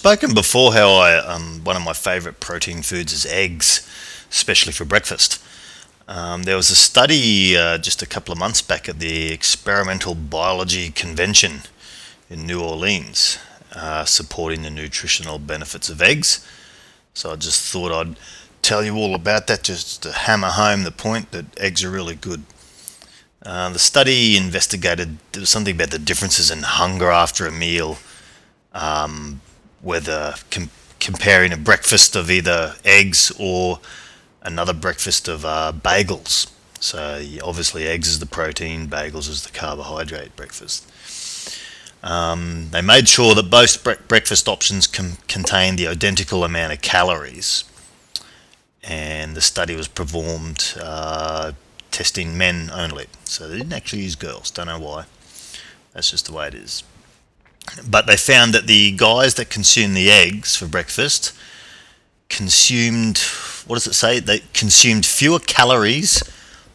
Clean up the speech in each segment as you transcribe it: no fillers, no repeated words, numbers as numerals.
spoken before how one of my favourite protein foods is eggs, especially for breakfast. There was a study just a couple of months back at the Experimental Biology Convention in New Orleans, supporting the nutritional benefits of eggs. So I just thought I'd tell you all about that, just to hammer home the point that eggs are really good. The study investigated, there was something about the differences in hunger after a meal, whether comparing a breakfast of either eggs or another breakfast of bagels. So obviously eggs is the protein, bagels is the carbohydrate breakfast. They made sure that both breakfast options contained the identical amount of calories, and the study was performed testing men only. So they didn't actually use girls. Don't know why. That's just the way it is. But they found that the guys that consumed the eggs for breakfast consumed, what does it say? They consumed fewer calories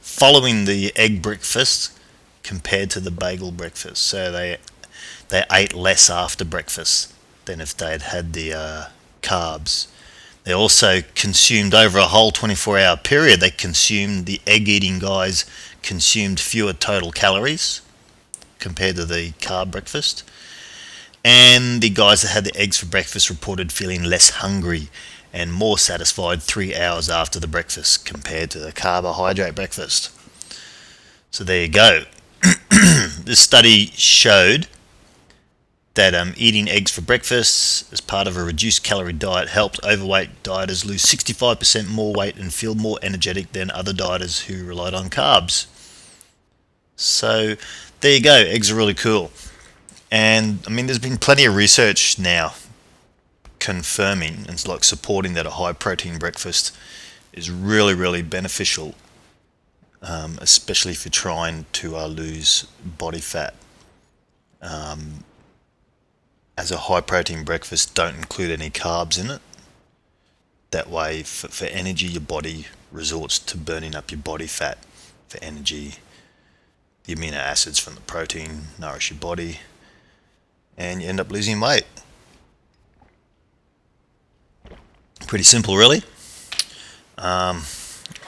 following the egg breakfast compared to the bagel breakfast. So they ate less after breakfast than if they had had the carbs. They also consumed, over a whole 24-hour period, the egg-eating guys consumed fewer total calories compared to the carb breakfast. And the guys that had the eggs for breakfast reported feeling less hungry and more satisfied 3 hours after the breakfast compared to the carbohydrate breakfast. So there you go. This study showed that eating eggs for breakfast as part of a reduced calorie diet helped overweight dieters lose 65% more weight and feel more energetic than other dieters who relied on carbs. So there you go, eggs are really cool. And I mean, there's been plenty of research now confirming and like supporting that a high protein breakfast is really, really beneficial, especially if you're trying to lose body fat. As a high protein breakfast, don't include any carbs in it. That way, for energy, your body resorts to burning up your body fat for energy. The amino acids from the protein nourish your body, and you end up losing weight. Pretty simple, really. I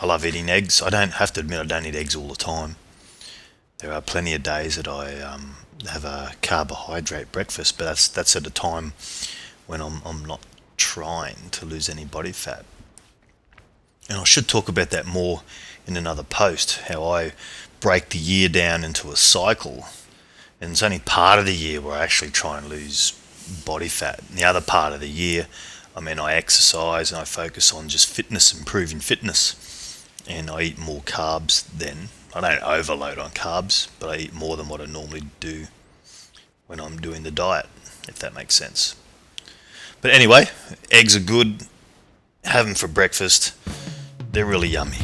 love eating eggs. I don't have to admit I don't eat eggs all the time. There are plenty of days that I have a carbohydrate breakfast, but that's at a time when I'm not trying to lose any body fat. And I should talk about that more in another post, how I break the year down into a cycle. And it's only part of the year where I actually try and lose body fat. And the other part of the year, I exercise and I focus on just fitness, improving fitness. And I eat more carbs then. I don't overload on carbs, but I eat more than what I normally do when I'm doing the diet, if that makes sense. But anyway, eggs are good. Have them for breakfast. They're really yummy.